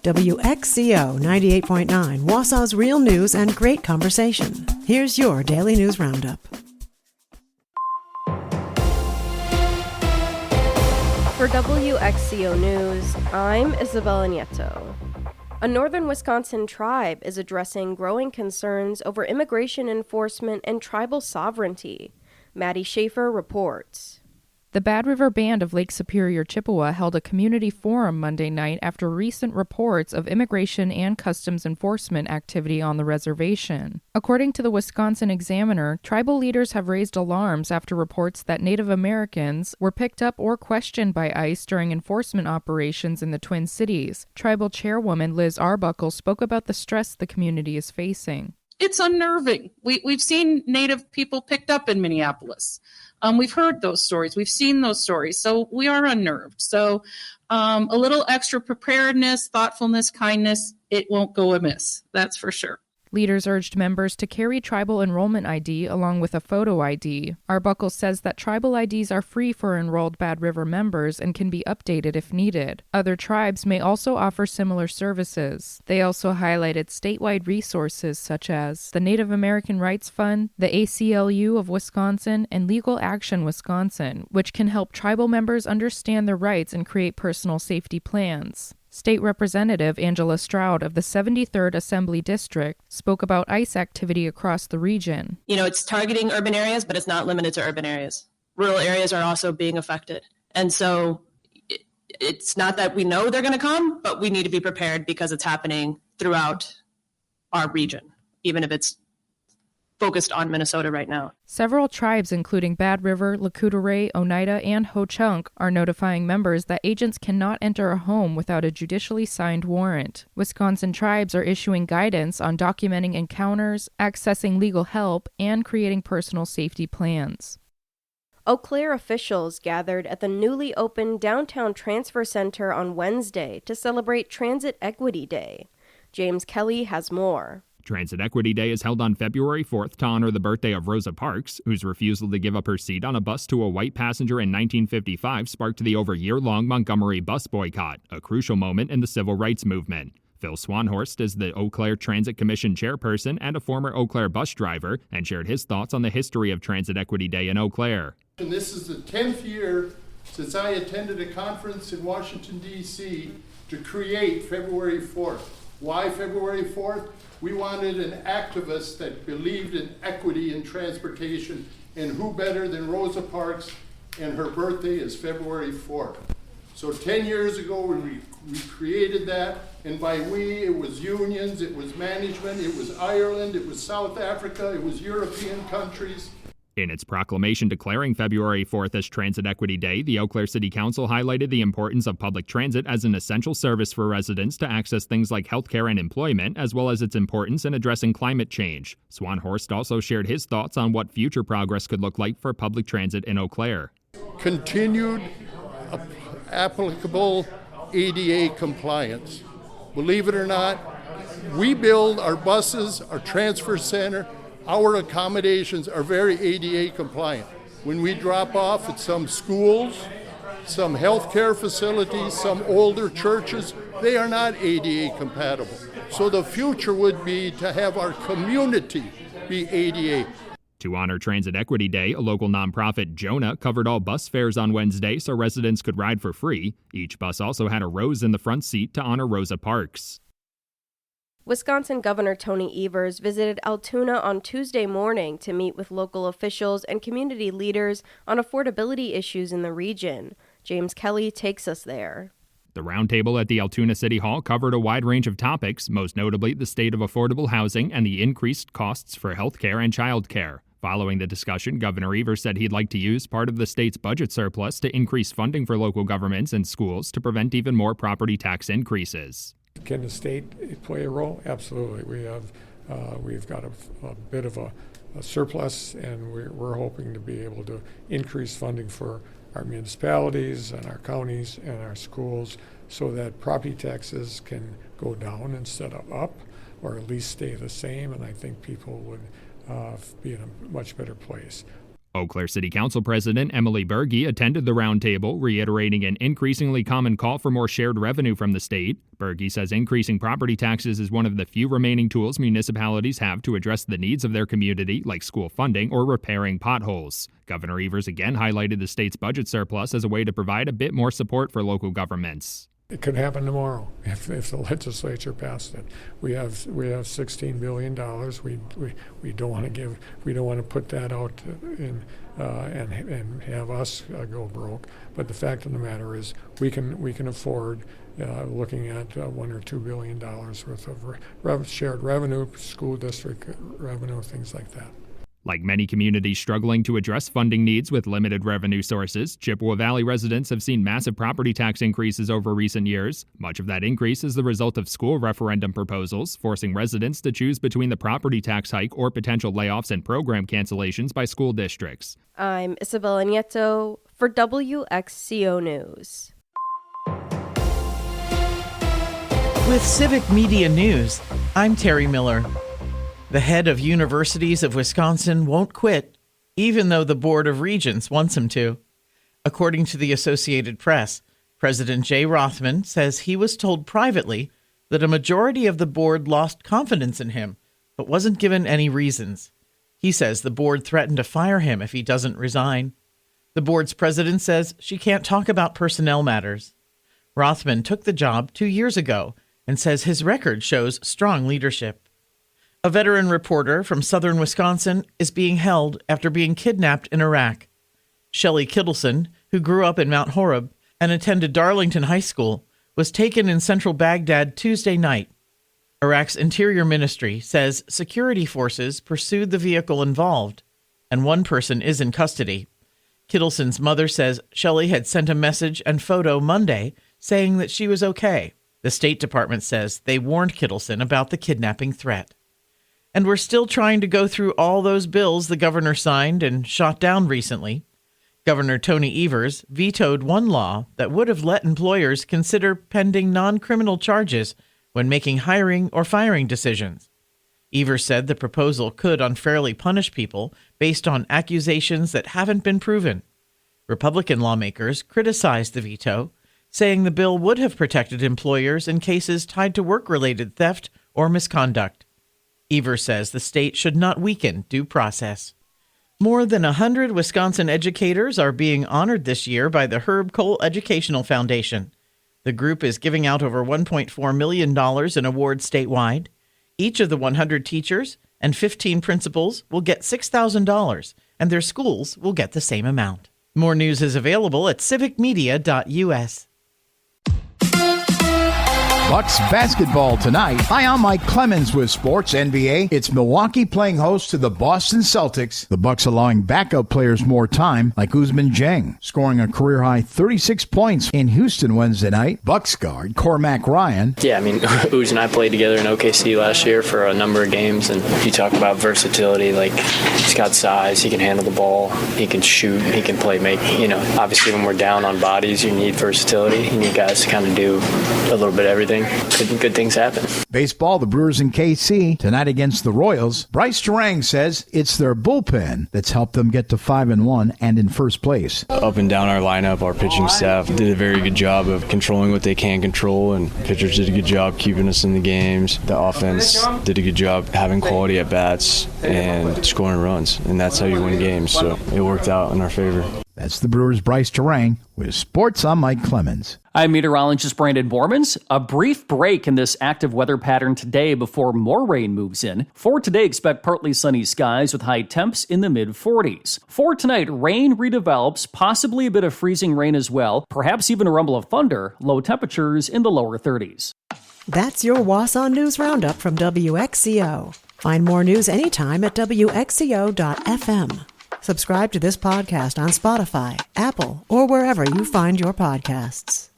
WXCO 98.9, Wausau's real news and great conversation. Here's your Daily News Roundup. For WXCO News, I'm Isabella Nieto. A northern Wisconsin tribe is addressing growing concerns over immigration enforcement and tribal sovereignty. Maddie Schaefer reports. The Bad River Band of Lake Superior, Chippewa held a community forum Monday night after recent reports of immigration and customs enforcement activity on the reservation. According to the Wisconsin Examiner, tribal leaders have raised alarms after reports that Native Americans were picked up or questioned by ICE during enforcement operations in the Twin Cities. Tribal chairwoman Liz Arbuckle spoke about the stress the community is facing. It's unnerving. We've seen Native people picked up in Minneapolis. We've heard those stories. We've seen those stories. So we are unnerved. So a little extra preparedness, thoughtfulness, kindness, it won't go amiss. That's for sure. Leaders urged members to carry tribal enrollment ID along with a photo ID. Arbuckle says that tribal IDs are free for enrolled Bad River members and can be updated if needed. Other tribes may also offer similar services. They also highlighted statewide resources such as the Native American Rights Fund, the ACLU of Wisconsin, and Legal Action Wisconsin, which can help tribal members understand their rights and create personal safety plans. State Representative Angela Stroud of the 73rd Assembly District spoke about ICE activity across the region. It's targeting urban areas, but it's not limited to urban areas. Rural areas are also being affected. And so it's not that we know they're going to come, but we need to be prepared because it's happening throughout our region, even if it's focused on Minnesota right now. Several tribes, including Bad River, Lakota, Oneida, and Ho-Chunk, are notifying members that agents cannot enter a home without a judicially signed warrant. Wisconsin tribes are issuing guidance on documenting encounters, accessing legal help, and creating personal safety plans. Eau Claire officials gathered at the newly opened Downtown Transfer Center on Wednesday to celebrate Transit Equity Day. James Kelly has more. Transit Equity Day is held on February 4th to honor the birthday of Rosa Parks, whose refusal to give up her seat on a bus to a white passenger in 1955 sparked the over year-long Montgomery bus boycott, a crucial moment in the civil rights movement. Phil Swanhorst is the Eau Claire Transit Commission chairperson and a former Eau Claire bus driver, and shared his thoughts on the history of Transit Equity Day in Eau Claire. And this is the 10th year since I attended a conference in Washington, D.C. to create February 4th. Why February 4th? We wanted an activist that believed in equity in transportation, and who better than Rosa Parks, and her birthday is February 4th. So 10 years ago we created that, and by we, it was unions, it was management, it was Ireland, it was South Africa, it was European countries. In its proclamation declaring February 4th as Transit Equity Day, the Eau Claire City Council highlighted the importance of public transit as an essential service for residents to access things like healthcare and employment, as well as its importance in addressing climate change. Swanhorst also shared his thoughts on what future progress could look like for public transit in Eau Claire. Continued applicable ADA compliance. Believe it or not, we build our buses, our transfer center, our accommodations are very ADA compliant. When we drop off at some schools, some healthcare facilities, some older churches, they are not ADA compatible. So the future would be to have our community be ADA. To honor Transit Equity Day, a local nonprofit, Jonah, covered all bus fares on Wednesday so residents could ride for free. Each bus also had a rose in the front seat to honor Rosa Parks. Wisconsin Governor Tony Evers visited Altoona on Tuesday morning to meet with local officials and community leaders on affordability issues in the region. James Kelly takes us there. The roundtable at the Altoona City Hall covered a wide range of topics, most notably the state of affordable housing and the increased costs for health care and child care. Following the discussion, Governor Evers said he'd like to use part of the state's budget surplus to increase funding for local governments and schools to prevent even more property tax increases. Can the state play a role? Absolutely. We've got a bit of a surplus, and we're hoping to be able to increase funding for our municipalities and our counties and our schools so that property taxes can go down instead of up, or at least stay the same, and I think people would be in a much better place. Eau Claire City Council President Emily Berge attended the roundtable, reiterating an increasingly common call for more shared revenue from the state. Berge says increasing property taxes is one of the few remaining tools municipalities have to address the needs of their community, like school funding or repairing potholes. Governor Evers again highlighted the state's budget surplus as a way to provide a bit more support for local governments. It could happen tomorrow if the legislature passed it. We have $16 billion. We don't want to put that out in and have us go broke. But the fact of the matter is, we can afford looking at $1 or $2 billion worth of shared revenue, school district revenue, things like that. Like many communities struggling to address funding needs with limited revenue sources, Chippewa Valley residents have seen massive property tax increases over recent years. Much of that increase is the result of school referendum proposals, forcing residents to choose between the property tax hike or potential layoffs and program cancellations by school districts. I'm Isabella Nieto for WXCO News. With Civic Media News, I'm Terry Miller. The head of Universities of Wisconsin won't quit, even though the Board of Regents wants him to. According to the Associated Press, President Jay Rothman says he was told privately that a majority of the board lost confidence in him, but wasn't given any reasons. He says the board threatened to fire him if he doesn't resign. The board's president says she can't talk about personnel matters. Rothman took the job 2 years ago and says his record shows strong leadership. A veteran reporter from southern Wisconsin is being held after being kidnapped in Iraq. Shelley Kittleson, who grew up in Mount Horeb and attended Darlington High School, was taken in central Baghdad Tuesday night. Iraq's Interior Ministry says security forces pursued the vehicle involved, and one person is in custody. Kittleson's mother says Shelley had sent a message and photo Monday saying that she was okay. The State Department says they warned Kittleson about the kidnapping threat. And we're still trying to go through all those bills the governor signed and shot down recently. Governor Tony Evers vetoed one law that would have let employers consider pending non-criminal charges when making hiring or firing decisions. Evers said the proposal could unfairly punish people based on accusations that haven't been proven. Republican lawmakers criticized the veto, saying the bill would have protected employers in cases tied to work-related theft or misconduct. Evers says the state should not weaken due process. More than 100 Wisconsin educators are being honored this year by the Herb Cole Educational Foundation. The group is giving out over $1.4 million in awards statewide. Each of the 100 teachers and 15 principals will get $6,000, and their schools will get the same amount. More news is available at civicmedia.us. Bucks basketball tonight. Hi, I'm Mike Clemens with Sports NBA. It's Milwaukee playing host to the Boston Celtics. The Bucks allowing backup players more time, like Ousmane Dieng, scoring a career-high 36 points in Houston Wednesday night. Bucks guard Cormac Ryan. Yeah, I mean, Ouz and I played together in OKC last year for a number of games, and you talk about versatility, like he's got size, he can handle the ball, he can shoot, he can play make. You know, obviously when we're down on bodies, you need versatility. You need guys to kind of do a little bit of everything. Good things happen. Baseball, the Brewers in KC tonight against the Royals. Bryce Durang says it's their bullpen that's helped them get to 5-1 and in first place. Up and down our lineup, our pitching staff did a very good job of controlling what they can control, and pitchers did a good job keeping us in the games. The offense did a good job having quality at bats and scoring runs, and that's how you win games. So it worked out in our favor. That's the Brewers' Bryce Durang with Sports. I'm Mike Clemens. I'm meteorologist Brandon Bormans. A brief break in this active weather pattern today before more rain moves in. For today, expect partly sunny skies with high temps in the mid-40s. For tonight, rain redevelops, possibly a bit of freezing rain as well, perhaps even a rumble of thunder, low temperatures in the lower 30s. That's your Wausau News Roundup from WXCO. Find more news anytime at WXCO.FM. Subscribe to this podcast on Spotify, Apple, or wherever you find your podcasts.